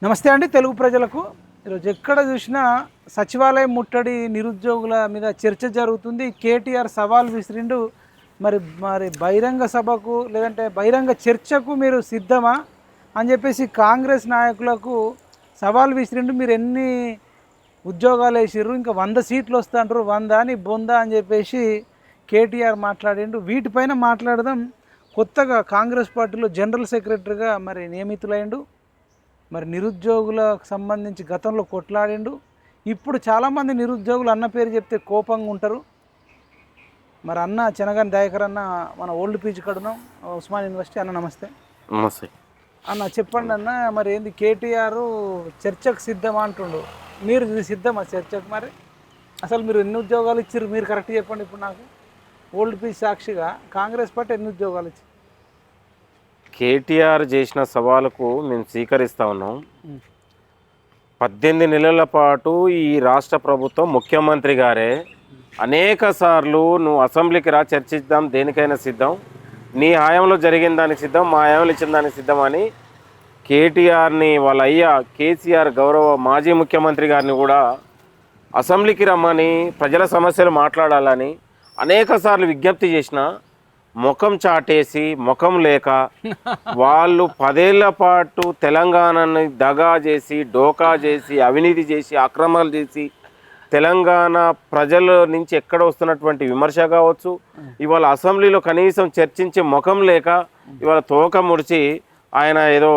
నమస్తే అండి తెలుగు ప్రజలకు. ఈరోజు ఎక్కడ చూసినా సచివాలయం ముట్టడి, నిరుద్యోగుల మీద చర్చ జరుగుతుంది. కేటీఆర్ సవాల్ విసిరిండు. మరి మరి బహిరంగ సభకు లేదంటే బహిరంగ చర్చకు మీరు సిద్ధమా అని చెప్పేసి కాంగ్రెస్ నాయకులకు సవాల్ విసిరిండు. మీరు ఎన్ని ఉద్యోగాలు వేసిర్రు, ఇంకా 100 సీట్లు వస్తుంటారు, 100 అని బొందా అని చెప్పేసి కేటీఆర్ మాట్లాడిండు. వీటిపైన మాట్లాడదాం. కొత్తగా కాంగ్రెస్ పార్టీలో జనరల్ సెక్రటరీగా మరి నియమితులైండు. మరి నిరుద్యోగులకు సంబంధించి గతంలో కొట్లాడిండు. ఇప్పుడు చాలామంది నిరుద్యోగులు అన్న పేరు చెప్తే కోపంగా ఉంటారు. మరి అన్న చెనగాని దయాకర్ అన్న మన ఓల్డ్ పీచ్ కడున్నాం, ఉస్మాన్ యూనివర్సిటీ. అన్న నమస్తే. నమస్తే అన్న చెప్పండి అన్న, మరి ఏంది కేటీఆర్ చర్చకు సిద్ధమా అంటుండు, మీరు సిద్ధమా చర్చకు? మరి అసలు మీరు ఎన్ని ఉద్యోగాలు ఇచ్చారు మీరు కరెక్ట్ చెప్పండి. ఇప్పుడు నాకు ఓల్డ్ పీచ్ సాక్షిగా కాంగ్రెస్ పార్టీ ఎన్ని ఉద్యోగాలు ఇచ్చారు? కేటీఆర్ చేసిన సవాలుకు మేము స్వీకరిస్తూ ఉన్నాం. 18 నెలల పాటు ఈ రాష్ట్ర ప్రభుత్వం ముఖ్యమంత్రి గారే అనేక సార్లు నువ్వు అసెంబ్లీకి రా, చర్చిద్దాం, దేనికైనా సిద్ధం, నీ హయాంలో జరిగిన దానికి సిద్ధం, మా హయాంలో ఇచ్చిన దానికి సిద్ధం అని కేటీఆర్ని వాళ్ళ అయ్యా కేసీఆర్ గౌరవ మాజీ ముఖ్యమంత్రి గారిని కూడా అసెంబ్లీకి రమ్మని ప్రజల సమస్యలు మాట్లాడాలని అనేక సార్లు విజ్ఞప్తి చేసిన ముఖం చాటేసి ముఖం లేక వాళ్ళు 10 ఏళ్ల పాటు తెలంగాణని దగా చేసి, డోకా చేసి, అవినీతి చేసి, అక్రమాలు చేసి, తెలంగాణ ప్రజల నుంచి ఎక్కడ వస్తున్నటువంటి విమర్శ కావచ్చు, ఇవాళ అసెంబ్లీలో కనీసం చర్చించే ముఖం లేక ఇవాళ తోక ముడిచి ఆయన ఏదో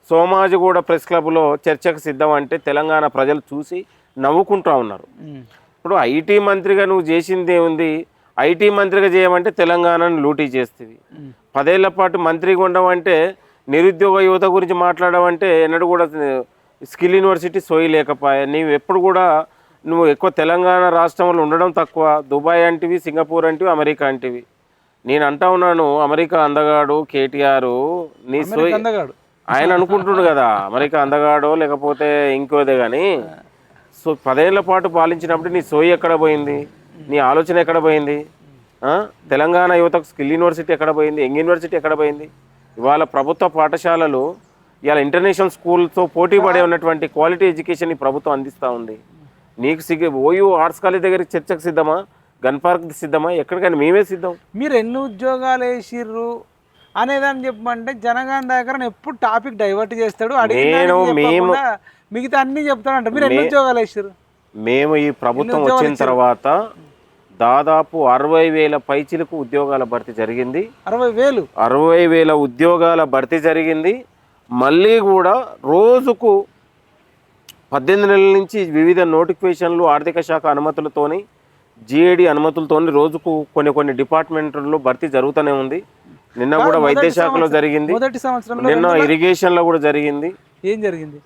సోమాజిగూడ ప్రెస్ క్లబ్లో చర్చకు సిద్ధం అంటే తెలంగాణ ప్రజలు చూసి నవ్వుకుంటూ ఉన్నారు. ఇప్పుడు ఐటీ మంత్రిగా నువ్వు చేసింది ఏముంది? ఐటీ మంత్రిగా చేయమంటే తెలంగాణను లూటీ చేస్తుంది. 10 ఏళ్ల పాటు మంత్రిగా ఉండమంటే నిరుద్యోగ యువత గురించి మాట్లాడమంటే ఎన్నడూ కూడా స్కిల్ యూనివర్సిటీ సోయి లేకపోయా. నీవు ఎప్పుడు కూడా నువ్వు ఎక్కువ తెలంగాణ రాష్ట్రంలో ఉండడం తక్కువ. దుబాయ్ అంటివి, సింగపూర్ అంటివి, అమెరికా అంటివి. నేను అంటా ఉన్నాను, అమెరికా అందగాడు కేటీఆర్, నీ సోయి ఆయన అనుకుంటుండు కదా అమెరికా అందగాడో లేకపోతే ఇంకోదే. కానీ సో 10 ఏళ్ల పాటు పాలించినప్పుడు నీ సోయి ఎక్కడ పోయింది? నీ ఆలోచన ఎక్కడ పోయింది? తెలంగాణ యువతకు స్కిల్ యూనివర్సిటీ ఎక్కడ పోయింది? యంగ్ యూనివర్సిటీ ఎక్కడ పోయింది? ఇవాళ ప్రభుత్వ పాఠశాలలు ఇవాళ ఇంటర్నేషనల్ స్కూల్తో పోటీ పడే ఉన్నటువంటి క్వాలిటీ ఎడ్యుకేషన్ ఈ ప్రభుత్వం అందిస్తూ ఉంది. నీకు ఓయూ ఆర్ట్స్ కాలేజ్ దగ్గరికి చర్చకు సిద్ధమా? గన్ పార్క్ సిద్ధమా? ఎక్కడికైనా మేమే సిద్ధం. మీరు ఎన్ని ఉద్యోగాలు వేసిర్రు అనేదాన్ని చెప్పమంటే జనగాని దగ్గర ఎప్పుడు టాపిక్ డైవర్ట్ చేస్తాడు. మిగతా అన్ని చెప్తాడంట. మీరు ఎన్ని ఉద్యోగాలు వేసిర్రు? మేము ఈ ప్రభుత్వం వచ్చిన తర్వాత దాదాపు 60,000 పైచిలకు ఉద్యోగాల భర్తీ జరిగింది. 60,000 ఉద్యోగాల భర్తీ జరిగింది. మళ్ళీ కూడా రోజుకు 18 నెలల నుంచి వివిధ నోటిఫికేషన్లు, ఆర్థిక శాఖ అనుమతులతోని, GAD అనుమతులతోని రోజుకు కొన్ని డిపార్ట్మెంట్లో భర్తీ జరుగుతూనే ఉంది. నిన్న కూడా వైద్య శాఖలో జరిగింది, నిన్న ఇరిగేషన్లో కూడా జరిగింది. ఏం జరిగింది?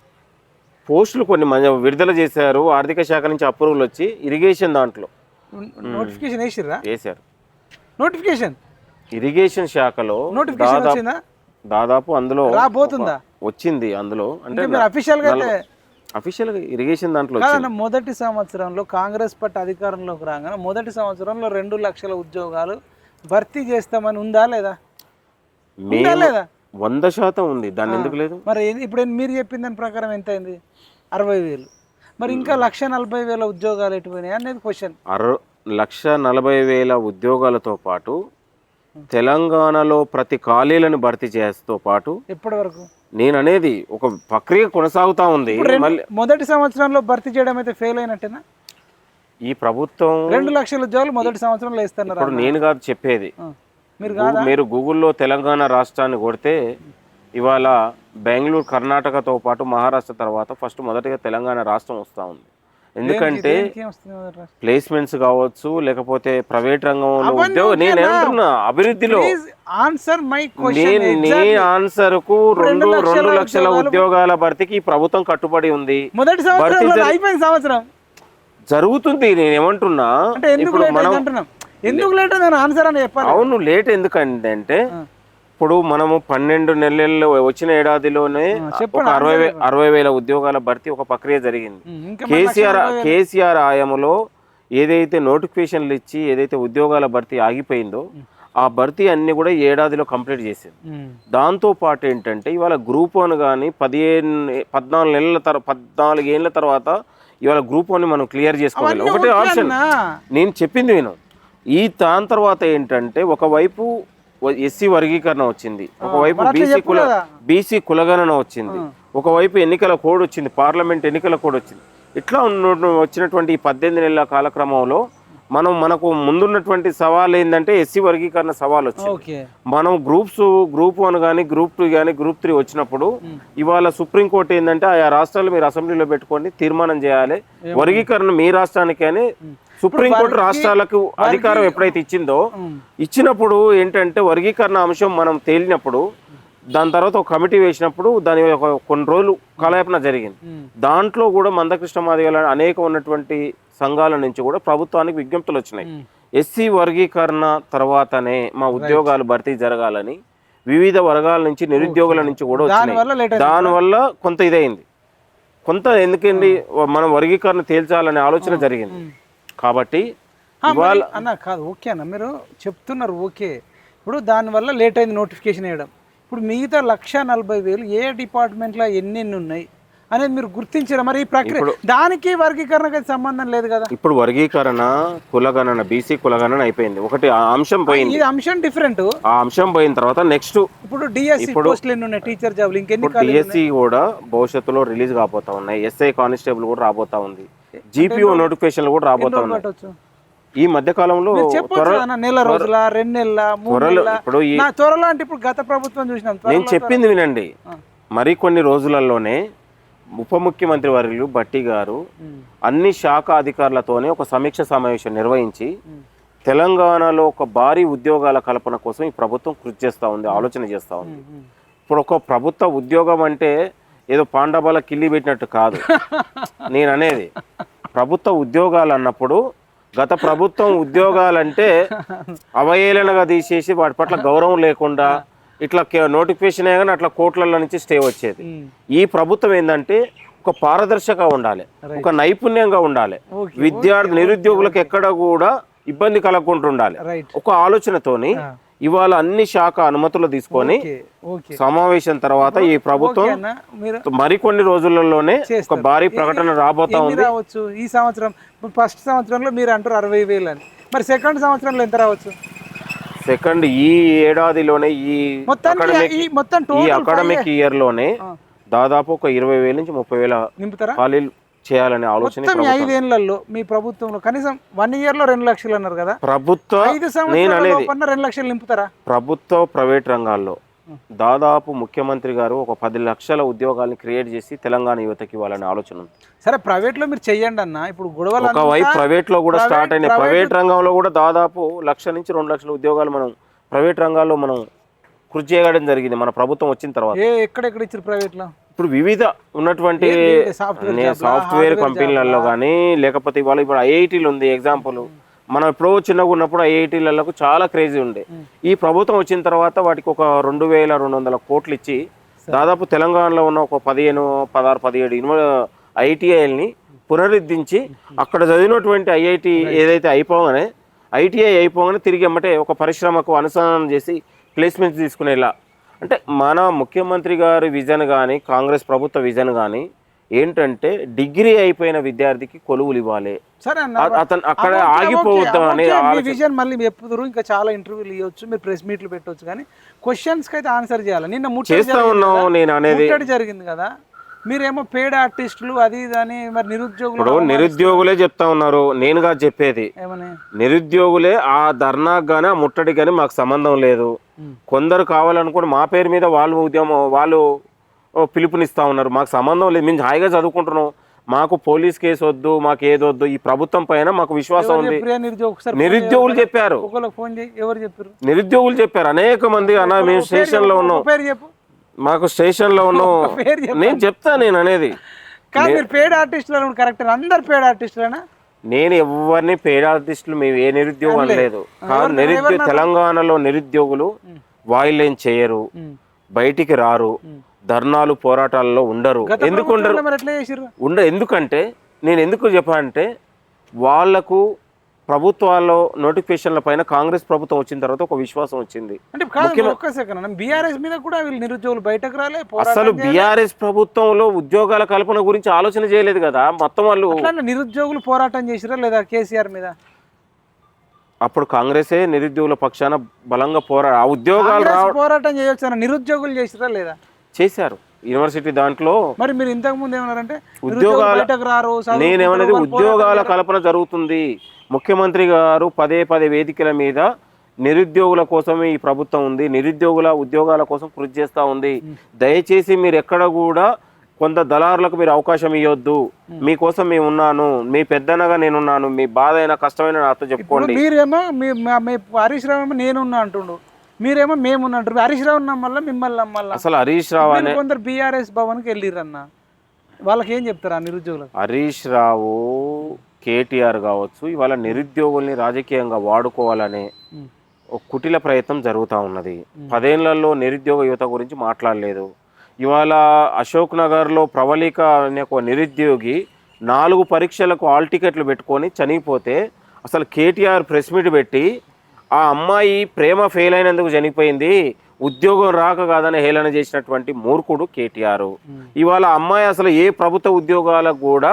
పోస్టులు కొన్ని విడుదల చేశారు. ఆర్థిక శాఖ నుంచి అప్రూవల్ వచ్చి ఇరిగేషన్ దాంట్లో నోటిఫికేషన్ వేశారు. నోటిఫికేషన్ ఇరిగేషన్ శాఖలో దాదాపు అందులో రాబోతుందా? వచ్చింది. అందులో అంటే అఫీషియల్గా ఇరిగేషన్ దాంట్లో మొదటి సంవత్సరంలో కాంగ్రెస్ పార్టీ అధికారంలోకి రాగానే మొదటి సంవత్సరంలో 2 లక్షల ఉద్యోగాలు భర్తీ చేస్తామని ఉందా లేదా? 100% ఉంది. దాన్ని ఎందుకు లేదు? మరి ఇప్పుడు మీరు చెప్పిన దాని ప్రకారం ఎంత అయింది? 60,000. మరి ఇంకా 140,000 ఉద్యోగాలు ఎటుపోయినాయి అనేది క్వశ్చన్. 140,000 ఉద్యోగాలతో పాటు తెలంగాణలో ప్రతి ఖాళీలను భర్తీ చేస్తూ పాటు ఎప్పటి వరకు నేను అనేది ఒక ప్రక్రియ కొనసాగుతా ఉంది. మొదటి సంవత్సరంలో భర్తీ చేయడం అయితే ఫెయిల్ అయినట్టేనా? ఈ ప్రభుత్వం 2 లక్షల ఉద్యోగాలు మొదటి సంవత్సరంలో వేస్తున్నారు. ఇప్పుడు నేను కాదు చెప్పేది, మీరు గూగుల్లో తెలంగాణ రాష్ట్రాన్ని కొడితే ఇవాళ బెంగళూరు, కర్ణాటకతో పాటు మహారాష్ట్ర తర్వాత మొదటిగా తెలంగాణ రాష్ట్రం వస్తూ ఉంది. ఎందుకంటే ప్లేస్మెంట్స్ కావచ్చు, లేకపోతే ప్రైవేట్ రంగంలో ఉద్యోగం. నేను ఏమంటున్నా అభివృద్ధిలో ఆన్సర్కు 2 లక్షల ఉద్యోగాల భర్తీకి ఈ ప్రభుత్వం కట్టుబడి ఉంది. జరుగుతుంది. నేను ఏమంటున్నా ఇప్పుడు మనం ఎందుకు లేట్ అని ఆన్సర్ అని చెప్పాలి. అవును, లేట్ ఎందుకంటే ఇప్పుడు మనము 12 నెలల్లో వచ్చిన ఏడాదిలోనే ఒక 60,000 ఉద్యోగాల భర్తీ ఒక ప్రక్రియ జరిగింది. కేసీఆర్ హయాంలో ఏదైతే నోటిఫికేషన్లు ఇచ్చి ఏదైతే ఉద్యోగాల భర్తీ ఆగిపోయిందో ఆ భర్తీ అన్ని కూడా ఏడాదిలో కంప్లీట్ చేసింది. దాంతో పాటు ఏంటంటే ఇవాళ గ్రూప్ 1 కానీ 14 ఏళ్ళ తర్వాత ఇవాళ గ్రూప్ 1 మనం క్లియర్ చేసుకోవాలి. ఒకటే ఆప్షన్ నేను చెప్పింది విను. దాని తర్వాత ఏంటంటే ఒకవైపు ఎస్సీ వర్గీకరణ వచ్చింది, ఒకవైపు బీసీ కులగణన వచ్చింది, ఒకవైపు ఎన్నికల కోడ్ వచ్చింది, పార్లమెంట్ ఎన్నికల కోడ్ వచ్చింది. ఇట్లా వచ్చినటువంటి ఈ 18 నెలల కాలక్రమంలో మనకు ముందున్నటువంటి సవాల్ ఏంటంటే ఎస్సీ వర్గీకరణ సవాల్ వచ్చింది. మనం గ్రూప్ 1 కానీ గ్రూప్ 2 కానీ గ్రూప్ 3 వచ్చినప్పుడు ఇవాళ సుప్రీంకోర్టు ఏంటంటే ఆయా రాష్ట్రాలు మీరు అసెంబ్లీలో పెట్టుకొని తీర్మానం చేయాలి, వర్గీకరణ మీ రాష్ట్రానికి అని సుప్రీంకోర్టు రాష్ట్రాలకు అధికారం ఎప్పుడైతే ఇచ్చినప్పుడు ఏంటంటే వర్గీకరణ అంశం మనం తేలినప్పుడు దాని తర్వాత ఒక కమిటీ వేసినప్పుడు దాని కొన్ని రోజులు కాలయాపన జరిగింది. దాంట్లో కూడా మందకృష్ణ మాదిగల అనేక ఉన్నటువంటి సంఘాల నుంచి కూడా ప్రభుత్వానికి విజ్ఞప్తులు వచ్చినాయి. ఎస్సీ వర్గీకరణ తర్వాతనే మా ఉద్యోగాలు భర్తీ జరగాలని వివిధ వర్గాల నుంచి నిరుద్యోగుల నుంచి కూడా వచ్చినాయి. దానివల్ల కొంత ఇదైంది, కొంత ఎందుకండి మనం వర్గీకరణ తేల్చాలనే ఆలోచన జరిగింది. కాబట్టి ఇవాళ అన్న కాదు ఓకే అన్న మీరు చెప్తున్నారు ఓకే. ఇప్పుడు దానివల్ల లేట్ అయింది నోటిఫికేషన్ వేయడం. ఇప్పుడు మిగతా 140,000 ఏ డిపార్ట్మెంట్లో ఎన్ని ఉన్నాయి అనేది మీరు గుర్తించారా? మరి ఈ ప్రక్రియ దానికి వర్గీకరణకి సంబంధం లేదు కదా. ఇప్పుడు వర్గీకరణ కులగణన బీసీ కులగణన అయిపోయింది, ఒకటి అంశం పోయింది, ఈ అంశం డిఫరెంట్. ఆ అంశం పోయిన తర్వాత నెక్స్ట్ ఇప్పుడు డిఎస్సి పోస్టులు ఎన్ని ఉన్నాయి, టీచర్ జాబ్లు ఇంకెన్ని? డిఎస్సి కూడా భవిష్యత్తులో రిలీజ్ కాబోతా ఉన్నాయి, ఎస్ఐ కానిస్టేబుల్ కూడా రాబోతా ఉంది, జీపీఓ నోటిఫికేషన్ కూడా రాబోతా ఉన్నాయి ఈ మధ్య కాలంలో. నెల రోజుల 2 నెలల 3 నెలల ఇప్పుడు త్వరలో అంటే ఇప్పుడు గత ప్రభుత్వం చూసినాం. నేను చెప్పింది వినండి, మరికొన్ని రోజులలోనే ఉప ముఖ్యమంత్రి వర్యులు భట్టి గారు అన్ని శాఖ అధికారులతోనే ఒక సమీక్ష సమావేశం నిర్వహించి తెలంగాణలో ఒక భారీ ఉద్యోగాల కల్పన కోసం ఈ ప్రభుత్వం కృషి చేస్తూ ఉంది, ఆలోచన చేస్తూ ఉంది. ఇప్పుడు ఒక ప్రభుత్వ ఉద్యోగం అంటే ఏదో పాండబాల కిల్లి పెట్టినట్టు కాదు నేను అనేది. ప్రభుత్వ ఉద్యోగాలు అన్నప్పుడు గత ప్రభుత్వం ఉద్యోగాలంటే అవహేళనగా తీసేసి వాటి పట్ల గౌరవం లేకుండా ఇట్లా నోటిఫికేషన్ కానీ అట్లా కోట్లలో నుంచి స్టే వచ్చేది. ఈ ప్రభుత్వం ఏంటంటే ఒక పారదర్శక ఉండాలి, ఒక నైపుణ్యంగా ఉండాలి, విద్యార్థి నిరుద్యోగులకు ఎక్కడ కూడా ఇబ్బంది కలగకుంటుండాలి ఒక ఆలోచనతోని ఇవాళ అన్ని శాఖ అనుమతులు తీసుకొని సమావేశం తర్వాత ఈ ప్రభుత్వం మరికొన్ని రోజులలోనే ఒక భారీ ప్రకటన రాబోతా ఉంది. ఈ సంవత్సరం ఫస్ట్ సంవత్సరంలో మీరు అంటారు 60,000 అని, మరి సెకండ్ సంవత్సరంలో ఎంత రావచ్చు? సెకండ్ ఈ ఏడాదిలోనే ఈ అకాడమిక్ ఇయర్ లోనే దాదాపు ఒక 20,000 నుంచి 30,000 ఖాళీలు చేయాలనే ఆలోచన. 5 ఏళ్లలో మీ ప్రభుత్వంలో కనీసం 1 year లో 2 లక్షలు అన్నారు కదా ప్రభుత్వం. 5 సంవత్సరాల 2 లక్షలు నింపుతారా? ప్రభుత్వ ప్రైవేట్ రంగాల్లో దాదాపు ముఖ్యమంత్రి గారు ఒక 10 లక్షల ఉద్యోగాలను క్రియేట్ చేసి తెలంగాణ యువతకి ఇవ్వాలనే ఆలోచన ఉంది. సరే ప్రైవేట్ లో మీరు చెయ్యండి అన్న. ఇప్పుడు గొడవలు ఒకవైపు ప్రైవేట్ లో కూడా స్టార్ట్ అయినాయి, ప్రైవేట్ రంగంలో కూడా దాదాపు 1 నుంచి 2 లక్షల ఉద్యోగాలు మనం ప్రైవేట్ రంగాల్లో మనం కృషి చేయడం జరిగింది మన ప్రభుత్వం వచ్చిన తర్వాత. ఎక్కడెక్కడ ఇచ్చారు ప్రైవేట్ లో? ఇప్పుడు వివిధ ఉన్నటువంటి సాఫ్ట్వేర్ కంపెనీలలో కానీ లేకపోతే ఇవాళ ఇప్పుడు ఐఐటీలు ఉంది ఎగ్జాంపుల్. మనం ఎప్పుడో చిన్నగా ఉన్నప్పుడు ఐఐటీలకు చాలా క్రేజీ ఉండే. ఈ ప్రభుత్వం వచ్చిన తర్వాత వాటికి ఒక 2,200 కోట్లు ఇచ్చి దాదాపు తెలంగాణలో ఉన్న ఒక 15, 16, 17 ఐటీఐల్ని పునరుద్ధరించి అక్కడ చదివినటువంటి ఐఐటి ఏదైతే ఐటీఐ అయిపోగానే తిరిగి ఎమ్మటే ఒక పరిశ్రమకు అనుసంధానం చేసి ప్లేస్మెంట్స్ తీసుకునేలా. అంటే మన ముఖ్యమంత్రి గారి విజన్ కానీ కాంగ్రెస్ ప్రభుత్వ విజన్ కానీ ఏంటంటే డిగ్రీ అయిపోయిన విద్యార్థికి కొలువులు ఇవ్వాలి, అతను అక్కడ ఆగిపోవద్దు అనే విజన్. మళ్ళీ చెప్తారు ఇంకా చాలా ఇంటర్వ్యూలు ఇవ్వచ్చు, మీరు ప్రెస్ మీట్లు పెట్టవచ్చు, కానీ క్వశ్చన్స్ కి అయితే ఆన్సర్ చేయాలి. నిన్న చేస్తా ఉన్నాం నేను అనేది జరిగింది కదా, మీరేమో పేడ్ ఆర్టిస్టులు అది అని. మరి నిరుద్యోగులే చెప్తా ఉన్నారు, నేనుగా చెప్పేది నిరుద్యోగులే. ఆ ధర్నాకు గానీ ఆ ముట్టడికి కానీ మాకు సంబంధం లేదు. కొందరు కావాలనుకుని మా పేరు మీద వాళ్ళు పిలుపునిస్తా ఉన్నారు, మాకు సంబంధం లేదు. మేము హాయిగా చదువుకుంటున్నాం, మాకు పోలీస్ కేసు వద్దు, మాకు ఏదొద్దు, ఈ ప్రభుత్వం పైన మాకు విశ్వాసం ఉంది. నిరుద్యోగులు చెప్పారు, నిరుద్యోగులు చెప్పారు అనేక మంది. అన్న మేము స్టేషన్ లో ఉన్నాం, మాకు స్టేషన్ లో ఉన్నాం, నేను చెప్తా నేను అనేది. నేను ఎవరిని పేడ్ ఆర్టిస్టులు మేము ఏ నిరుద్యోగం లేదు. తెలంగాణలో నిరుద్యోగులు వాయిలేం చేయరు, బయటికి రారు, ధర్నాలు పోరాటాలలో ఉండరు. ఎందుకు ఉండరు? ఎందుకంటే నేను ఎందుకు చెప్పానంటే వాళ్లకు ప్రభుత్వాల్లో నోటిఫికేషన్ల పైన కాంగ్రెస్ ప్రభుత్వం వచ్చిన తర్వాత ఒక విశ్వాసం వచ్చింది. అంటే కాదు ఒక్క సెకండ్, బీఆర్ఎస్ మీద కూడా వీళ్ళు నిరుద్యోగులు బయటకు రాలే, అసలు బీఆర్ఎస్ ప్రభుత్వంలో ఉద్యోగాల కల్పన గురించి ఆలోచన చేయలేదు కదా. మొత్తం వాళ్ళు నిరుద్యోగులు పోరాటం చేసిరా లేదా కేసీఆర్ మీద? అప్పుడు కాంగ్రెసే నిరుద్యోగుల పక్షాన బలంగా ఉద్యోగాలు పోరాటం చేయొచ్చు, నిరుద్యోగులు చేసిరా లేదా? చేశారు. యూనివర్సిటీ దాంట్లో మరి మీరు ఇంతకు ముందు ఏమన్నారంటే ఉద్యోగాలు, నేనేమన్నది ఉద్యోగాల కల్పన జరుగుతుంది. ముఖ్యమంత్రి గారు పదే వేదికల మీద నిరుద్యోగుల కోసమే ఈ ప్రభుత్వం ఉంది, నిరుద్యోగుల ఉద్యోగాల కోసం కృషి చేస్తూ ఉంది, దయచేసి మీరు ఎక్కడ కూడా కొంత దళారులకు మీరు అవకాశం ఇవ్వద్దు, మీకోసం మేము ఉన్నాను, మీ పెద్దనగా నేనున్నాను, మీ బాధ అయినా కష్టమైన నాతో చెప్పుకోండి. మీరేమో హరీష్ రావు ఏమో నేనున్నా అంటుండు, మీరేమో మేమున్నా అంటారు. హరీష్ రావు నమ్మల్లా మిమ్మల్ని నమ్మల్లా? అసలు హరీష్ రావు అనే కొందరు బీఆర్ఎస్ భవన్కి వెళ్ళిరన్న, వాళ్ళకి ఏం చెప్తారా నిరుద్యోగులకు? హరీష్ రావు, కేటీఆర్ కావచ్చు, ఇవాళ నిరుద్యోగుల్ని రాజకీయంగా వాడుకోవాలనే ఒక కుటిల ప్రయత్నం జరుగుతూ ఉన్నది. 10 ఏళ్లలో నిరుద్యోగ యువత గురించి మాట్లాడలేదు. ఇవాళ అశోక్ నగర్లో ప్రవళిక అనే ఒక నిరుద్యోగి 4 పరీక్షలకు హాల్ టికెట్లు పెట్టుకొని చనిపోతే అసలు కేటీఆర్ ప్రెస్ మీట్ పెట్టి ఆ అమ్మాయి ప్రేమ ఫెయిల్ అయినందుకు చనిపోయింది, ఉద్యోగం రాక కాదని హేళన చేసినటువంటి మూర్ఖుడు కేటీఆర్. ఇవాళ అమ్మాయి అసలు ఏ ప్రభుత్వ ఉద్యోగాలకు కూడా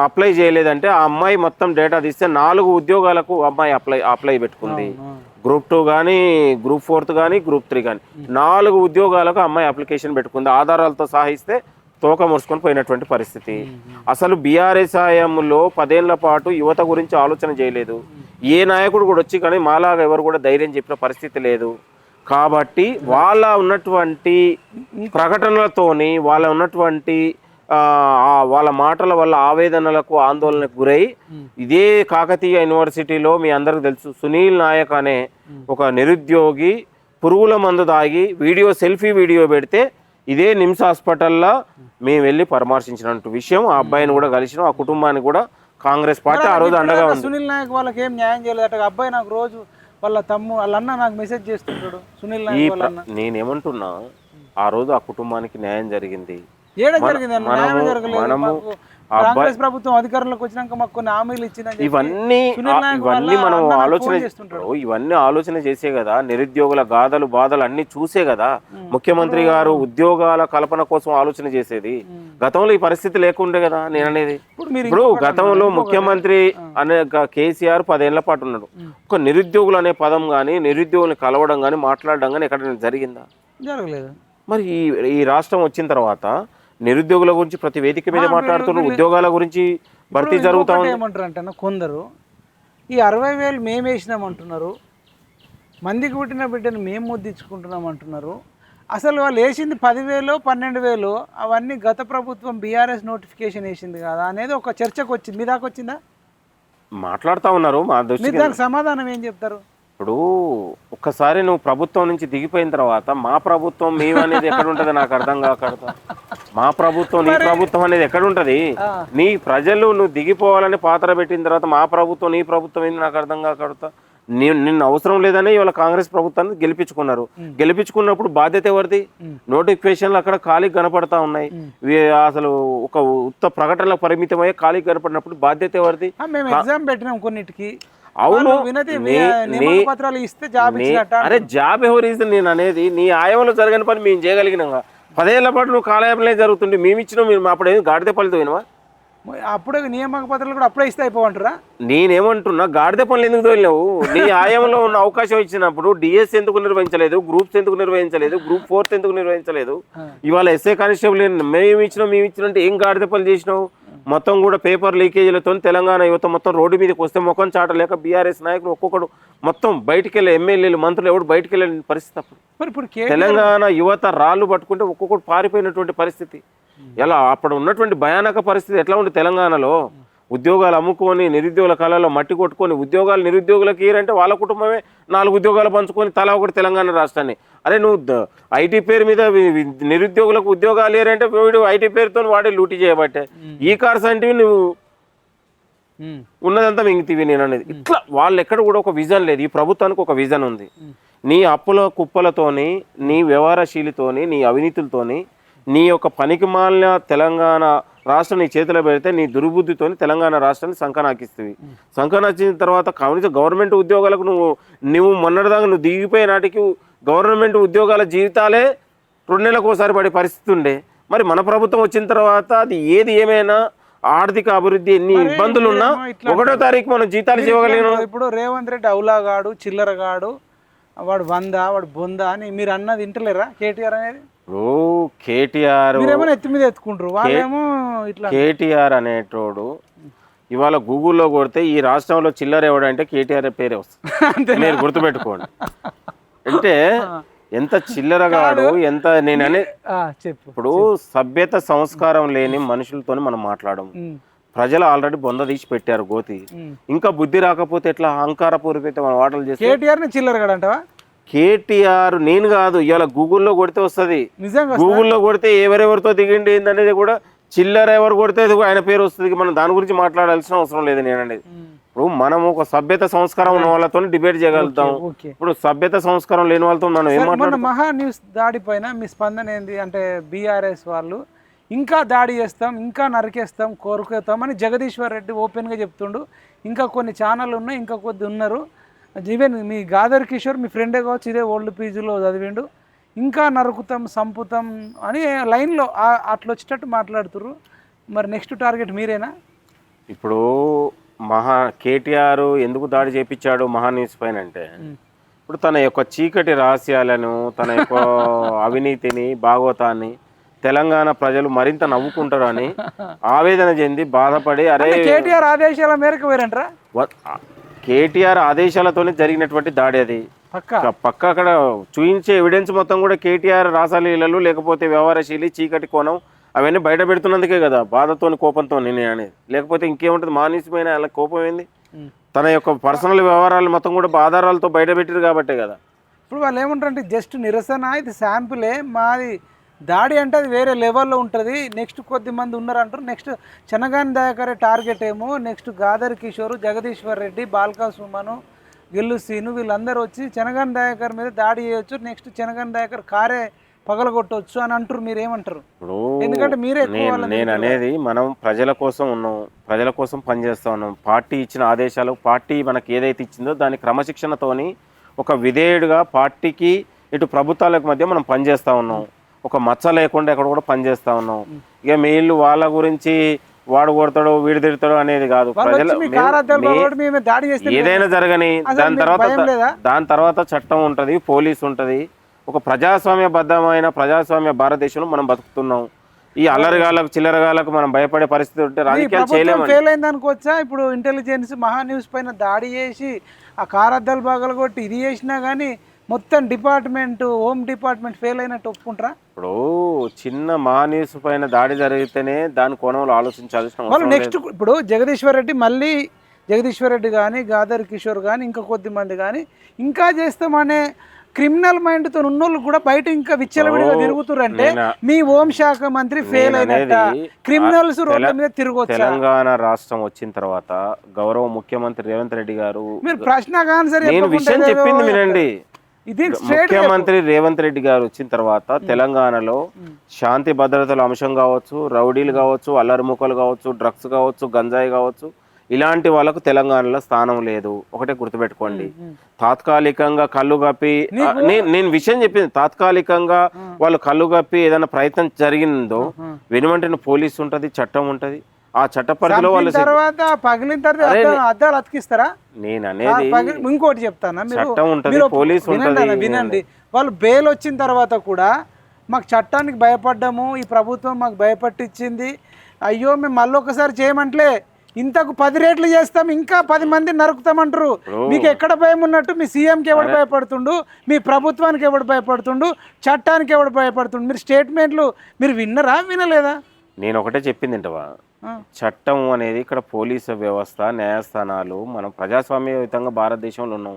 అప్లై చేయలేదంటే ఆ అమ్మాయి మొత్తం డేటా తీస్తే 4 ఉద్యోగాలకు అమ్మాయి అప్లై పెట్టుకుంది. గ్రూప్ 2 కానీ, గ్రూప్ 4 కానీ, గ్రూప్ 3 కానీ 4 ఉద్యోగాలకు అమ్మాయి అప్లికేషన్ పెట్టుకుంది. ఆధారాలతో సహిస్తే తోక మురుసుకొని పోయినటువంటి పరిస్థితి. అసలు బీఆర్ఎస్ హయాంలో 10 ఏళ్ల పాటు యువత గురించి ఆలోచన చేయలేదు. ఏ నాయకుడు కూడా వచ్చి కానీ మాలాగా ఎవరు కూడా ధైర్యం చెప్పిన పరిస్థితి లేదు. కాబట్టి వాళ్ళ ఉన్నటువంటి ప్రకటనలతోని, వాళ్ళ ఉన్నటువంటి వాళ్ళ మాటల వల్ల ఆవేదనలకు, ఆందోళనకు గురై ఇదే కాకతీయ యూనివర్సిటీలో మీ అందరికి తెలుసు, సునీల్ నాయక్ అనే ఒక నిరుద్యోగి పురుగుల మందు తాగి సెల్ఫీ వీడియో పెడితే ఇదే నిమ్స్ హాస్పిటల్లో మేము వెళ్ళి పరామర్శించినట్టు విషయం. ఆ అబ్బాయిని కూడా కలిసినాం, ఆ కుటుంబానికి కూడా కాంగ్రెస్ పార్టీ ఆ రోజు అండగా ఉంది. సునీల్ నాయక్ వాళ్ళకి ఏం న్యాయం చేయలేదు. అబ్బాయి నాకు రోజు వాళ్ళ అన్న నాకు మెసేజ్ చేస్తుంటాడు సునీల్ నాయక్. నేనేమంటున్నా, ఆ రోజు ఆ కుటుంబానికి న్యాయం జరిగింది. కాంగ్రెస్ ప్రభుత్వం అధికారంలోకి వచ్చినాక మాకు కొన్ని హామీలు ఇచ్చిందని ఇవన్నీ మనం ఆలోచన చేసే కదా. నిరుద్యోగుల గాథలు, బాధలు అన్ని చూసే కదా ముఖ్యమంత్రి గారు ఉద్యోగాల కల్పన కోసం ఆలోచన చేసేది. గతంలో ఈ పరిస్థితి లేకుండే కదా నేను అనేది. ఇప్పుడు గతంలో ముఖ్యమంత్రి అనే కేసీఆర్ 10 ఏళ్ల పాటు ఉన్నాడు. ఒక నిరుద్యోగులు అనే పదం కానీ, నిరుద్యోగులను కలవడం కానీ, మాట్లాడడం కానీ ఎక్కడైనా జరిగిందా? జరగలేదు. మరి ఈ రాష్ట్రం వచ్చిన తర్వాత నిరుద్యోగుల గురించి ప్రతి వేదిక మీద మాట్లాడుతున్నారు, ఉద్యోగాల గురించి భర్తీ జరుగుతా ఉంది. ఏమంటారు అంటే కొందరు ఈ 60,000 మేము వేసినామంటున్నారు, మందికి పుట్టిన బిడ్డను మేము ముద్దించుకుంటున్నాం అంటున్నారు. అసలు వాళ్ళు వేసింది 10,000 12,000 అవన్నీ గత ప్రభుత్వం బీఆర్ఎస్ నోటిఫికేషన్ వేసింది కదా అనేది ఒక చర్చకు వచ్చింది. మీ దాకా వచ్చిందా? మాట్లాడుతూ ఉన్నారు. మా దృష్టికి దానికి సమాధానం ఏం చెప్తారు? ఇప్పుడు ఒక్కసారి నువ్వు ప్రభుత్వం నుంచి దిగిపోయిన తర్వాత మా ప్రభుత్వం మేము అనేది ఎక్కడ ఉంటుంది నాకు అర్థం కాకూడదు. మా ప్రభుత్వం నీ ప్రభుత్వం అనేది ఎక్కడ ఉంటుంది? నీ ప్రజలు నువ్వు దిగిపోవాలని పాత్ర పెట్టిన తర్వాత మా ప్రభుత్వం నీ ప్రభుత్వం ఏంది నాకు అర్థం కాకూడదు. నిన్ను అవసరం లేదని ఇవాళ కాంగ్రెస్ ప్రభుత్వాన్ని గెలిపించుకున్నారు. గెలిపించుకున్నప్పుడు బాధ్యత ఎవరిది? నోటిఫికేషన్లు అక్కడ ఖాళీ కనపడతా ఉన్నాయి. అసలు ఒక ఉత్త ప్రకటనలకు పరిమితమయ్యే ఖాళీ కనపడినప్పుడు బాధ్యత ఎవరిది? మేము ఎగ్జామ్ పెట్టినాం కొన్నిటికి. అవును, అరే జాబ్ ఎవరు ఇస్తుంది? నేను అనేది నీ ఆయంలో జరగని పని మేము చేయగలిగినాం. 10 ఏళ్ల పాటు నువ్వు కాలయాపనే జరుగుతుంది, మేము ఇచ్చినావు. మీరు అప్పుడు ఏమి గాడిద పనులు వినవా? అప్పుడే నియామక పత్రాలు కూడా అప్పుడే ఇస్తే అయిపోమంటారా? నేనేమంటున్నా, గాడిద పనులు ఎందుకు తోలినావు? నీ ఆయంలో ఉన్న అవకాశం ఇచ్చినప్పుడు డిఎస్ ఎందుకు నిర్వహించలేదు, గ్రూప్స్ ఎందుకు నిర్వహించలేదు, గ్రూప్ 4 ఎందుకు నిర్వహించలేదు? ఇవాళ ఎస్ఐ కానిస్టేబుల్ మేము ఇచ్చినాం ఏం గాడిద పనులు చేసినావు? మొత్తం కూడా పేపర్ లీకేజీలతో తెలంగాణ యువత మొత్తం రోడ్డు మీదకి వస్తే ముఖం చాటలేక బీఆర్ఎస్ నాయకులు ఒక్కొక్కడు మొత్తం బయటికి వెళ్ళే ఎమ్మెల్యేలు, మంత్రులు ఎవడు బయటికి వెళ్ళే పరిస్థితి. అప్పుడు తెలంగాణ యువత రాళ్ళు పట్టుకుంటే ఒక్కొక్కడు పారిపోయినటువంటి పరిస్థితి. ఎలా అప్పుడు ఉన్నటువంటి భయానక పరిస్థితి ఎట్లా ఉంది తెలంగాణలో? ఉద్యోగాలు అమ్ముకొని, నిరుద్యోగుల కళలో మట్టి కొట్టుకొని, ఉద్యోగాలు నిరుద్యోగులకు ఇయ్యారంటే వాళ్ళ కుటుంబమే 4 ఉద్యోగాలు పంచుకొని తలా ఒకటి తెలంగాణ రాష్ట్రాన్ని. అరే నువ్వు ఐటీ పేరు మీద నిరుద్యోగులకు ఉద్యోగాలు ఇయ్యారంటే వీడు ఐటీ పేరుతో వాడే లూటీ చేయబట్టే. ఈ కార్స్ అంటే నువ్వు ఉన్నదంతా మింగితివి నేను అనేది. ఇట్లా వాళ్ళు ఎక్కడ కూడా ఒక విజన్ లేదు. ఈ ప్రభుత్వానికి ఒక విజన్ ఉంది. నీ అప్పుల కుప్పలతోని, నీ వ్యవహారశీలితోని, నీ అవినీతులతోని నీ యొక్క పనికి మాలిన తెలంగాణ రాష్ట్రం నీ చేతిలో పెడితే నీ దుర్బుద్ధితో తెలంగాణ రాష్ట్రాన్ని సంకనాకిస్తుంది. సంకనాకిన తర్వాత కనీసం గవర్నమెంట్ ఉద్యోగాలకు నువ్వు మొన్నటిదాకా నువ్వు దిగిపోయే నాటికి గవర్నమెంట్ ఉద్యోగాల జీవితాలే 2 నెలలకు ఒకసారి పడే పరిస్థితి ఉండే. మరి మన ప్రభుత్వం వచ్చిన తర్వాత అది ఏది ఏమైనా ఆర్థిక అభివృద్ధి ఎన్ని ఇబ్బందులు ఉన్నా 1వ తారీఖు మనం జీతాలు ఇవ్వగలిగిన. ఇప్పుడు రేవంత్ రెడ్డి అవులాగాడు చిల్లరగాడు వాడు వాడు బొంద అని మీరు అన్నది వింటలేరా కేటీఆర్ అనేది? కేటీఆర్ మీరేమో ఎత్తి మీద ఎత్తుకుంటారు, వాళ్ళేమో ఇట్లా. కేటీఆర్ అనేటోడు ఇవాళ గూగుల్లో కొడితే ఈ రాష్ట్రంలో చిల్లర ఎవడంటే కేటీఆర్ పేరే వస్తుంది. మీరు గుర్తుపెట్టుకోండి. అంటే ఎంత చిల్లరగాడు ఎంత నేననే చెప్పు. ఇప్పుడు సభ్యత సంస్కారం లేని మనుషులతో మనం మాట్లాడము. ప్రజలు ఆల్రెడీ బొంద తీసి పెట్టారు గోతి. ఇంకా బుద్ధి రాకపోతే ఎట్లా అహంకారపూరిత మన వాటలు చేస్తే కేటీఆర్ ని చిల్లరగాడంటవా? కేటీఆర్ నేను కాదు, ఇవాళ గూగుల్లో కొడితే వస్తుంది. నిజంగా గూగుల్లో కొడితే ఎవరెవరితో దిగిండి అనేది కూడా చిల్లర ఎవరు కొడితే ఆయన పేరు వస్తుంది. మనం దాని గురించి మాట్లాడాల్సిన అవసరం లేదు నేను అనేది. ఇప్పుడు మనం ఒక సభ్యత సంస్కారం ఉన్న వాళ్ళతో డిబేట్ చేయగలుగుతాం. ఇప్పుడు సభ్యత సంస్కారం లేని వాళ్ళతో మనం ఏం మాట్లాడుతాం? మహా న్యూస్ దాడి పైన మీ స్పందన ఏంది? అంటే బీఆర్ఎస్ వాళ్ళు ఇంకా దాడి చేస్తాం, ఇంకా నరికేస్తాం, కోరుకేస్తాం అని జగదీశ్వర్ రెడ్డి ఓపెన్గా చెప్తుండు. ఇంకా కొన్ని ఛానళ్ళు ఉన్నాయి, ఇంకా కొద్ది ఉన్నారు. ఈవెన్ మీ గాదర్ కిషోర్ మీ ఫ్రెండే కావచ్చు, ఇదే ఓల్డ్ పీజీలో చదివిండు. ఇంకా నరుకుతాం సంపుతాం అని లైన్లో అట్లా వచ్చేటట్టు మాట్లాడుతుర్రు. మరి నెక్స్ట్ టార్గెట్ మీరేనా? ఇప్పుడు కేటీఆర్ ఎందుకు దాడి చేపించాడు మహాన్యూస్ పైన అంటే, ఇప్పుడు తన యొక్క చీకటి రహస్యాలను, తన యొక్క అవినీతిని, భాగవతాన్ని తెలంగాణ ప్రజలు మరింత నవ్వుకుంటారని ఆవేదన చెంది బాధపడి, అరే కేటీఆర్ ఆదేశాల మేరకు వేరంటారా? కేటీఆర్ ఆదేశాలతోనే జరిగినటువంటి దాడి అది. పక్క అక్కడ చూయించే ఎవిడెన్స్ మొత్తం కూడా కేటీఆర్ రాసలీలలు లేకపోతే వ్యవహారశీలి చీకటి కోణం అవన్నీ బయట పెడుతున్నందుకే కదా, బాధతోని కోపంతో నేను అనేది. లేకపోతే ఇంకేముంటుంది? మానసికమైన అలా కోపం ఏంది? తన యొక్క పర్సనల్ వ్యవహారాలు మొత్తం కూడా ఆధారాలతో బయట పెట్టారు కాబట్టే కదా. ఇప్పుడు వాళ్ళు ఏమంటారంటే జస్ట్ నిరసన, ఇది శాంపులే, మాది దాడి అంటే అది వేరే లెవెల్లో ఉంటుంది. నెక్స్ట్ కొద్ది మంది ఉన్నారంటారు. నెక్స్ట్ చెనగాని దయాకర్ టార్గెట్ ఏమో, నెక్స్ట్ గాదర్ కిషోర్, జగదీశ్వర్ రెడ్డి, బాల్కా సుమను, గిల్లు సీను వీళ్ళందరూ వచ్చి చెనగాని దయాకర్ మీద దాడి చేయొచ్చు, నెక్స్ట్ చెనగాని దయాకర్ కారే పగలగొట్టవచ్చు అని అంటారు. మీరు ఏమంటారు? ఎందుకంటే మీరే నేను అనేది మనం ప్రజల కోసం ఉన్నాం, ప్రజల కోసం పనిచేస్తా ఉన్నాం. పార్టీ ఇచ్చిన ఆదేశాలు, పార్టీ మనకి ఏదైతే ఇచ్చిందో దాని క్రమశిక్షణతోని ఒక విధేయుడిగా పార్టీకి ఇటు ప్రభుత్వాలకు మధ్య మనం పనిచేస్తా ఉన్నాం. ఒక మచ్చ లేకుండా ఎక్కడ కూడా పనిచేస్తా ఉన్నాం. ఇక వీళ్ళు వాళ్ళ గురించి వాడు కొడతాడు వీడు తిడతాడు అనేది కాదు. ఏదైనా జరగని దాని తర్వాత చట్టం ఉంటది, పోలీసు ఉంటది. ఒక ప్రజాస్వామ్యబద్ధమైన ప్రజాస్వామ్య భారతదేశంలో మనం బతుకుతున్నాం. ఈ అల్లరిగాలకు చిల్లరగాలకు మనం భయపడే పరిస్థితి ఉంటే రాజకీయాలు చేయలేము. ఫెయిల్ అయింది అనుకోవచ్చా? ఇప్పుడు ఇంటెలిజెన్స్ మహా న్యూస్ పైన దాడి చేసి ఆ కారద్దాలు బాగలు కొట్టి ఇది చేసినా కానీ మొత్తం డిపార్ట్మెంట్, హోమ్ డిపార్ట్మెంట్ ఫెయిల్ అయినట్టు ఒప్పుకుంటారా? ఇప్పుడు చిన్న మహా న్యూస్ పైన దాడి జరిగితేనే దాని కోణంలో ఆలోచించాల్సిన వాళ్ళు నెక్స్ట్ ఇప్పుడు జగదీశ్వర్ రెడ్డి మళ్ళీ జగదీశ్వర్ రెడ్డి కానీ గాదర్ కిషోర్ కానీ ఇంకా కొద్ది మంది కానీ ఇంకా చేస్తామనే క్రిమినల్ మైండ్ తో ఉన్నోళ్ళు కూడా బయట ఇంకా విచ్చలవిడిగా తిరుగుతారంటే మీ హోంశాఖ మంత్రి ఫెయిల్ అయినట్ట. క్రిమినల్స్ రోడ్ల మీద తిరగొచ్చు. తెలంగాణ రాష్ట్రం వచ్చిన తర్వాత గౌరవ ముఖ్యమంత్రి రేవంత్ రెడ్డి గారు మీరు ప్రశ్నకు ఆన్సర్ విషయం చెప్పింది వినండి. ముఖ్యమంత్రి రేవంత్ రెడ్డి గారు వచ్చిన తర్వాత తెలంగాణలో శాంతి భద్రతల అంశం కావచ్చు, రౌడీలు కావచ్చు, అల్లరిముఖలు కావచ్చు, డ్రగ్స్ కావచ్చు, గంజాయి కావచ్చు, ఇలాంటి వాళ్ళకు తెలంగాణలో స్థానం లేదు. ఒకటే గుర్తుపెట్టుకోండి. తాత్కాలికంగా కళ్ళు కప్పి నేను విషయం చెప్పింది, తాత్కాలికంగా వాళ్ళు కళ్ళు కప్పి ఏదైనా ప్రయత్నం జరిగిందో వెనువంటిన పోలీసు ఉంటది, చట్టం ఉంటది. ఆ చట్ట పరిధిలో వాళ్ళు తర్వాత పగిలిన తర్వాత అద్దాలు అతికిస్తారా? నేను అనేది ఇంకోటి చెప్తానా, చట్టం ఉంటది, పోలీసు ఉంటది. వినండి, వాళ్ళు బెయిల్ వచ్చిన తర్వాత కూడా మాకు చట్టానికి భయపడ్డాము, ఈ ప్రభుత్వం మాకు భయపట్టించింది, అయ్యో మేము మళ్ళీ ఒకసారి చేయమంటలే, ఇంతకు 10 రేట్లు చేస్తాం, ఇంకా 10 మంది నరుకుతామంటారు. మీకు ఎక్కడ భయం ఉన్నట్టు? మీ సీఎంకి ఎవడు భయపడుతుండు? మీ ప్రభుత్వానికి ఎవడు భయపడుతుండు? చట్టానికి ఎవడు భయపడుతుండు? మీరు స్టేట్మెంట్లు మీరు విన్నరా వినలేదా? నేను ఒకటే చెప్పింది ఏంటవా, చట్టం అనేది ఇక్కడ పోలీసు వ్యవస్థ, న్యాయస్థానాలు, మనం ప్రజాస్వామ్యయుతంగా భారతదేశంలో ఉన్నాం.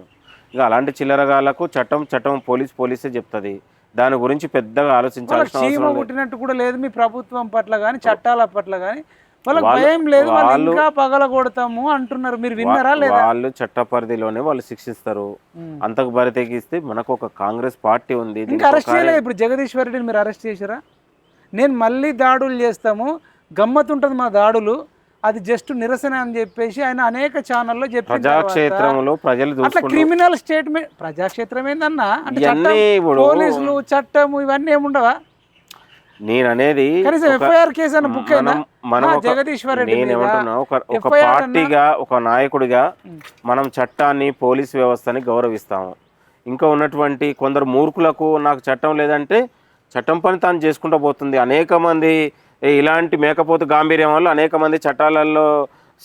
ఇక అలాంటి చిల్లరగాలకు చట్టం పోలీసే చెప్తుంది. దాని గురించి పెద్దగా ఆలోచించాల్సిన అవసరం పుట్టినట్టు కూడా లేదు మీ ప్రభుత్వం పట్ల కానీ చట్టాల పట్ల కానీ. వాళ్ళకి భయం లేదు, వాళ్ళు ఇంకా పగల కొడతాము అంటున్నారు. మీరు విన్నారా లేదా? వాళ్ళు చట్ట పరిధిలోనే వాళ్ళు శిక్షిస్తారు. అంతకు బరితెగిస్తే మనకు ఒక కాంగ్రెస్ పార్టీ ఉంది. ఇంకా అరెస్ట్ చేయలేదు. ఇప్పుడు జగదీశ్వర్ రెడ్డిని మీరు అరెస్ట్ చేశారా? నేను మళ్ళీ దాడులు చేస్తాము, గమ్మత్ ఉంటుంది మా దాడులు, అది జస్ట్ నిరసన అని చెప్పేసి ఆయన అనేక ఛానల్లో చెప్పిన ప్రజాక్షేత్రంలో ప్రజలు అట్లా క్రిమినల్ స్టేట్మెంట్. ప్రజాక్షేత్రం ఏందన్నా అంటే చట్టం, పోలీసులు చట్టము ఇవన్నీ ఏముండవా? నేను అనేది ఎఫ్ఐఆర్ కేసు అన్న బుక్ జగదీశ్వర్ రెడ్డి నేనేమంటున్నా, ఒక పార్టీగా ఒక నాయకుడిగా మనం చట్టాన్ని పోలీస్ వ్యవస్థని గౌరవిస్తాము. ఇంకా ఉన్నటువంటి కొందరు మూర్ఖులకు నాకు చట్టం లేదంటే చట్టం పని తాను చేసుకుంటూ పోతుంది. అనేక మంది ఇలాంటి మేకపోతు గాంభీర్యం వల్ల అనేక మంది చట్టాలలో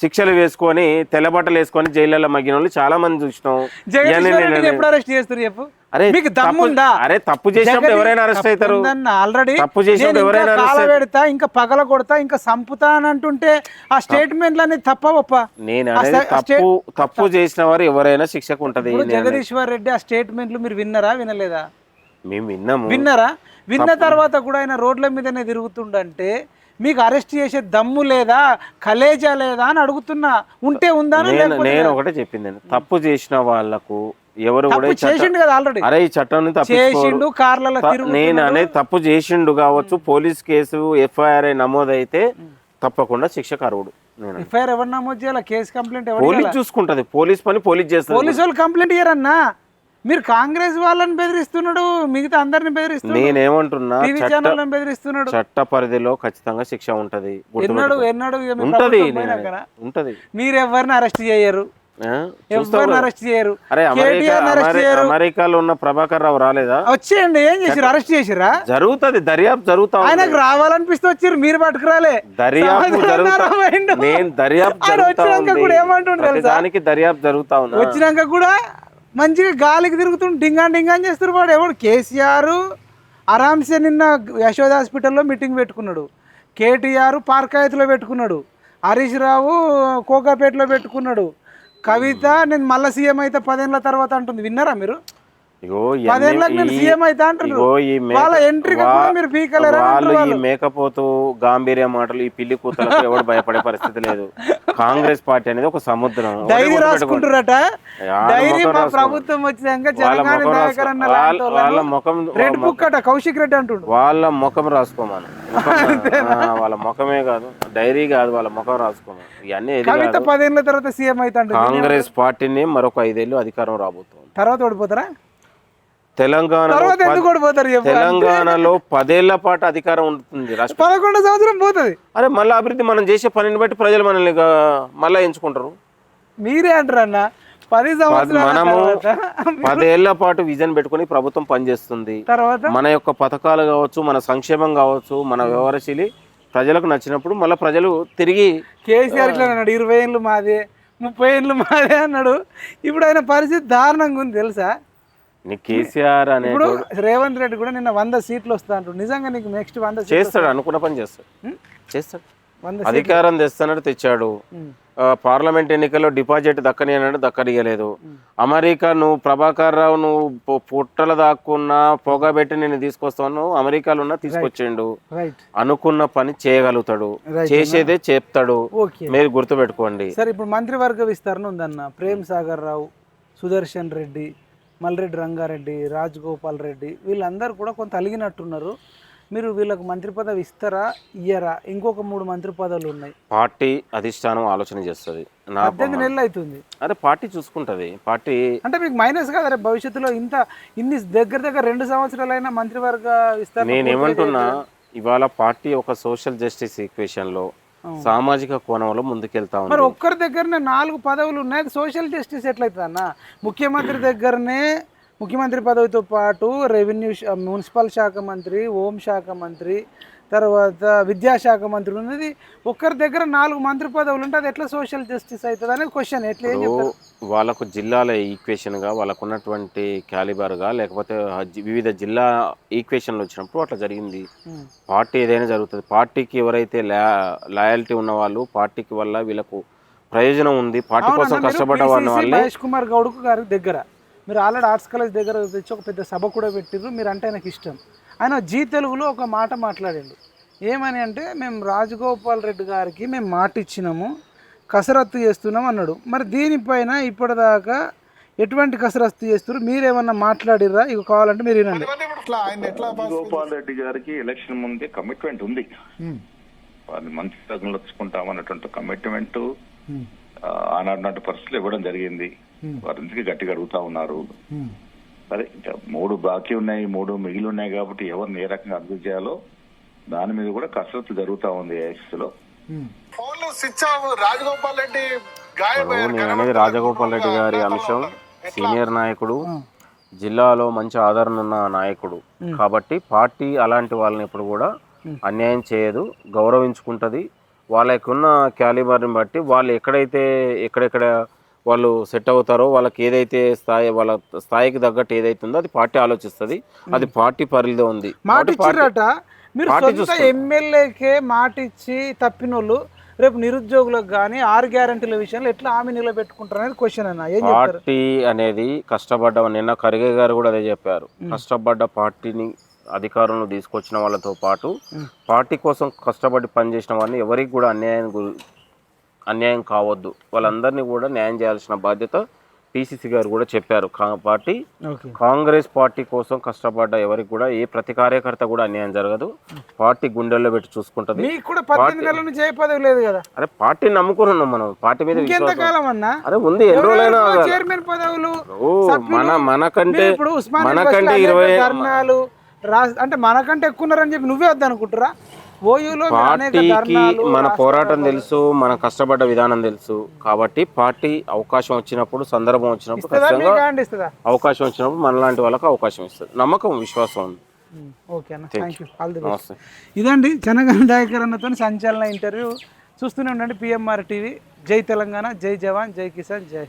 శిక్షలు వేసుకొని తెల్లబట్టలు వేసుకొని జైళ్ళలో మగ్గిన వాళ్ళు చాలా మంది చూసినాం. అరే తప్పు చేసినప్పుడు ఎవరైనా అరెస్ట్ అవుతారు. ఆల్రెడీ తప్పు చేసినప్పుడు ఎవరైనా పెడతా, ఇంకా పగల కొడతా, ఇంకా సంపుతా అని అంటుంటే ఆ స్టేట్మెంట్లు అనేది తప్ప నేను అనేది తప్పు చేసిన వారు ఎవరైనా శిక్షకు ఉంటది. జగదీశ్వర్ రెడ్డి ఆ స్టేట్మెంట్లు మీరు విన్నారా వినలేదా? మేము విన్నారా? విన్న తర్వాత కూడా ఆయన రోడ్ల మీదనే తిరుగుతుండంటే మీకు అరెస్ట్ చేసే దమ్ము లేదా, కలేజా లేదా అని అడుగుతున్నా. ఉంటే ఉందా? నేను ఒకటే చెప్పింది, తప్పు చేసిన వాళ్ళకు ఎవరు కూడా చేసిండు కదా ఆల్రెడీ. అరే ఈ చట్టం చేసిండు, కార్లలో నేను అనేది తప్పు చేసిండు కావచ్చు, పోలీస్ కేసు ఎఫ్ఐఆర్ నమోదైతే తప్పకుండా శిక్షకు అర్హుడు. ఎఫ్ఐఆర్ ఎవరు నమోదు చేయాలి? కేసు కంప్లైంట్ పోలీస్ చూసుకుంటది. పోలీస్ పని పోలీస్ చేస్తుంది. పోలీసు వాళ్ళు కంప్లైంట్ ఇయ్యారన్నా. మీరు కాంగ్రెస్ వాళ్ళని బెదిరిస్తున్నాడు, మిగతా అందరిని బెదిరిస్తున్నాడు. నేనేమంటున్నా, బెదిరిస్తున్నాడు. చట్ట పరిధిలో ఖచ్చితంగా శిక్ష ఉంటది. ఉంటది. మీరు ఎవరిని అరెస్ట్ చేయరు, ఎవరిని అరెస్ట్ చేయరు. అమెరికాలో ఉన్న ప్రభాకర్ రావు రాలేదా? వచ్చేయండి, ఏం చేసారు? అరెస్ట్ చేసిరా? జరుగుతుంది, దర్యాప్తు జరుగుతా. ఆయనకు రావాలనిపిస్తే వచ్చారు, మీరు పట్టుకురాలే. దర్యాప్తు దానికి దర్యాప్తు జరుగుతా ఉంది. వచ్చినాక కూడా మంచిగా గాలికి తిరుగుతుండు, డింగా చేస్తారు. వాడు ఎవడు? కేసీఆర్ ఆరామ్సే నిన్న యశోద హాస్పిటల్లో మీటింగ్ పెట్టుకున్నాడు, కేటీఆర్ పార్కాయత్లో పెట్టుకున్నాడు, హరీష్ రావు కోకాపేటలో పెట్టుకున్నాడు, కవిత నేను మళ్ళీ సీఎం అయితే 10 ఏళ్ళ తర్వాత అంటుంది. విన్నారా మీరు? 10 ఏళ్ళకి నేను సీఎం అయితే అంటున్నారు. వాళ్ళ ఎంట్రీ మీరు పీకలేరు. ఈ మేకపోతు గాంభీర్య మాటలు, ఈ పిల్లి కూతలకు ఎవరు భయపడే పరిస్థితి లేదు. కాంగ్రెస్ పార్టీ అనేది ఒక సముద్రం. డైరీ రాసుకుంటారట. డైరీ మా ప్రభుత్వం వచ్చినాక వాళ్ళ ముఖం రెడ్ బుక్ అట కౌశిక్ రెడ్డి అంటుండు. వాళ్ళ ముఖం రాసుకోమను. వాళ్ళ ముఖమే కాదు, డైరీ కాదు, వాళ్ళ ముఖం రాసుకోమను. ఇవన్నీ 10 ఏళ్ళ తర్వాత సీఎం అయితే కాంగ్రెస్ పార్టీని మరొక 5 ఏళ్ళు అధికారం రాబోతుంది. తర్వాత ఓడిపోతారా? తెలంగాణలో 10 ఏళ్ల పాటు అధికారం ఉంటుంది. 11వ సంవత్సరం పోతుంది. అరే మళ్ళీ అభివృద్ధి మనం చేసే పనిని బట్టి ప్రజలు మనల్ని మళ్ళా ఎంచుకుంటారు. మీరే అంటారు అన్న, 10 సంవత్సరాలు మనము 10 ఏళ్ల పాటు విజన్ పెట్టుకుని ప్రభుత్వం పనిచేస్తుంది. మన యొక్క పథకాలు కావచ్చు, మన సంక్షేమం కావచ్చు, మన వ్యవహారశీలి ప్రజలకు నచ్చినప్పుడు మళ్ళీ ప్రజలు తిరిగి కేసీఆర్ ఇట్లా అన్నాడు, 20 ఏళ్ళు మాదే, 30 ఏళ్ళు మాదే అన్నాడు. ఇప్పుడు ఆయన పరిస్థితి దారుణంగా ఉంది తెలుసా? కేసీఆర్ అనే ఇప్పుడు రేవంత్ రెడ్డి కూడా నిన్న 100 సీట్లు వస్తా అంటాడు. నిజంగా నీకు నెక్స్ట్ 100 చేస్తాడు, అనుకున్న పని చేస్తాడు. అధికారం తెస్తానని తెచ్చాడు. పార్లమెంట్ ఎన్నికల్లో డిపాజిట్ దక్కని అన్నాడు, దక్కనియలేదు. అమెరికా నువ్వు ప్రభాకర్ రావు నువ్వు పుట్టలు దాక్కున్నా పొగబెట్టి నేను తీసుకొస్తాను, అమెరికాలో ఉన్నా తీసుకొచ్చిండు. అనుకున్న పని చేయగలుగుతాడు, చేసేదే చెప్తాడు. మీరు గుర్తుపెట్టుకోండి. సరే, ఇప్పుడు మంత్రివర్గ విస్తరణ ఉందన్న. ప్రేమ్ సాగర్ రావు, సుదర్శన్ రెడ్డి, మల్రెడ్డి రంగారెడ్డి, రాజగోపాల్ రెడ్డి, వీళ్ళందరూ కూడా కొంత అలిగినట్టున్నారు. మీరు వీళ్ళకు మంత్రి పదవి ఇస్తారా, ఇయ్యరా? ఇంకొక 3 మంత్రి పదవులు ఉన్నాయి. పార్టీ అధిష్టానం ఆలోచన చేస్తుంది. 18 నెలలు అవుతుంది. అరే పార్టీ చూసుకుంటది. పార్టీ అంటే మీకు మైనస్ కాదు? అరే భవిష్యత్తులో ఇన్ని దగ్గర 2 సంవత్సరాలైనా మంత్రివర్గ విస్తరణ. నేనేమంటున్నా, ఇవాళ పార్టీ ఒక సోషల్ జస్టిస్ ఈక్వేషన్ లో సామాజిక కోణంలో ముందుకెళ్తా ఉంది. మరి ఒక్కరి దగ్గరనే 4 పదవులు ఉన్నాయి, సోషల్ జస్టిస్ ఎట్లయితుంది అన్న? ముఖ్యమంత్రి దగ్గరనే ముఖ్యమంత్రి పదవితో పాటు రెవెన్యూ, మున్సిపల్ శాఖ మంత్రి, హోం శాఖ మంత్రి, తర్వాత విద్యాశాఖ మంత్రి ఉన్నది. ఒక్కరి దగ్గర 4 మంత్రి పదవులు ఉంటే అది ఎట్లా సోషల్ జస్టిస్ అవుతుంది అనేది క్వశ్చన్. ఎట్లా ఏం చెప్తారు? వాళ్ళకు జిల్లాల ఈక్వేషన్గా, వాళ్ళకు ఉన్నటువంటి క్యాలిబర్గా, లేకపోతే వివిధ జిల్లా ఈక్వేషన్లు వచ్చినప్పుడు అట్లా జరిగింది. పార్టీ ఏదైనా జరుగుతుంది. పార్టీకి ఎవరైతే లాయల్టీ ఉన్న వాళ్ళు, పార్టీకి వల్ల వీళ్ళకు ప్రయోజనం ఉంది, పార్టీ కోసం కష్టపడ్డ వాళ్ళ వాళ్ళే. మహేష్ కుమార్ గౌడ్ గారి దగ్గర మీరు ఆల్రెడీ ఆర్ట్స్ కాలేజ్ దగ్గర తెచ్చి ఒక పెద్ద సభ కూడా పెట్టిర్రు. మీరు అంటే ఆయనకు ఇష్టం. ఆయన జీ తెలుగులో ఒక మాట మాట్లాడండి. ఏమని అంటే, మేము రాజగోపాల్ రెడ్డి గారికి మేము మాట ఇచ్చినాము, కసరత్తు చేస్తున్నాం అన్నాడు. మరి దీనిపైన ఇప్పటిదాకా ఎటువంటి కసరత్తు చేస్తున్నారు? మీరేమన్నా మాట్లాడిర్రా? ఇక కావాలంటే మీరు వినండి. ఎట్లా ఆయన ఎట్లా గోపాల్ రెడ్డి గారికి ఎలక్షన్ ముందే కమిట్మెంట్ ఉంది. వారిని మంత్రివర్గంలో తీసుకుంటామన్నటువంటి కమిట్మెంట్ ఆనాటి పరిస్థితులు ఇవ్వడం జరిగింది. వారింటికి గట్టిగా అడుగుతా ఉన్నారు. సరే, ఇంకా 3 బాకీ ఉన్నాయి, 3 మిగిలి ఉన్నాయి కాబట్టి ఎవరిని ఏ రకంగా అభివృద్ధి చేయాలో దాని మీద కూడా కసరత్తు జరుగుతా ఉంది ఏఐసిసిలో. ఫోన్లు స్విచ్ ఆఫ్. రాజగోపాల్ రెడ్డి నేను అనేది రాజగోపాల్ రెడ్డి గారి అంశం. సీనియర్ నాయకుడు, జిల్లాలో మంచి ఆదరణ ఉన్న నాయకుడు కాబట్టి పార్టీ అలాంటి వాళ్ళని ఇప్పుడు కూడా అన్యాయం చేయదు, గౌరవించుకుంటుంది. వాళ్ళకున్న క్యాలిబర్ని బట్టి వాళ్ళు ఎక్కడెక్కడ వాళ్ళు సెట్ అవుతారో, వాళ్ళకి ఏదైతే వాళ్ళ స్థాయికి తగ్గట్టు ఏదైతే ఉందో అది పార్టీ ఆలోచిస్తుంది. అది పార్టీ పరిధిలో ఉంది. మీరు సొంత ఎమ్మెల్యేకే మాట ఇచ్చి తప్పినోళ్ళు రేపు నిరుద్యోగులకు కానీ 6 గ్యారెంటీల విషయంలో ఎట్లా హామీ నిలబెట్టుకుంటారు అనేది క్వశ్చన్ అన్న. ఏం చెప్తారు? పార్టీ అనేది కష్టపడ్డ, నిన్న ఖర్గే గారు కూడా అదే చెప్పారు. కష్టపడ్డ పార్టీని అధికారంలో తీసుకొచ్చిన వాళ్ళతో పాటు పార్టీ కోసం కష్టపడి పనిచేసిన వారిని ఎవరికి కూడా అన్యాయం కావద్దు, వాళ్ళందరినీ కూడా న్యాయం చేయాల్సిన బాధ్యత పిసిసి గారు కూడా చెప్పారు. పార్టీ కాంగ్రెస్ పార్టీ కోసం కష్టపడ్డ ఎవరికి కూడా ఏ ప్రతి కార్యకర్త కూడా అన్యాయం జరగదు. పార్టీ గుండెల్లో పెట్టి చూసుకుంటది. అరే పార్టీని నమ్ముకుని ఉన్నాం మనం. పార్టీ మీద అరే ఉంది, ఎన్ని రోజులైనా మనకంటే 20 అంటే మనకంటే ఎక్కున్నారని చెప్పి నువ్వే వద్దనుకుంటురా? పార్టీకి మన పోరాటం తెలుసు, మన కష్టపడ్డ విధానం తెలుసు కాబట్టి పార్టీ అవకాశం వచ్చినప్పుడు, సందర్భం వచ్చినప్పుడు ఖచ్చితంగా అవకాశం వచ్చినప్పుడు మనలాంటి వాళ్ళకి అవకాశం ఇస్తుంది. నమ్మకం, విశ్వాసం ఉంది. ఇదండి జనగణ దయాకర్ అన్నతో సంచలన ఇంటర్వ్యూ. చూస్తూనే ఉండండి PMR టీవీ. జై తెలంగాణ, జై జవాన్, జై కిసాన్, జై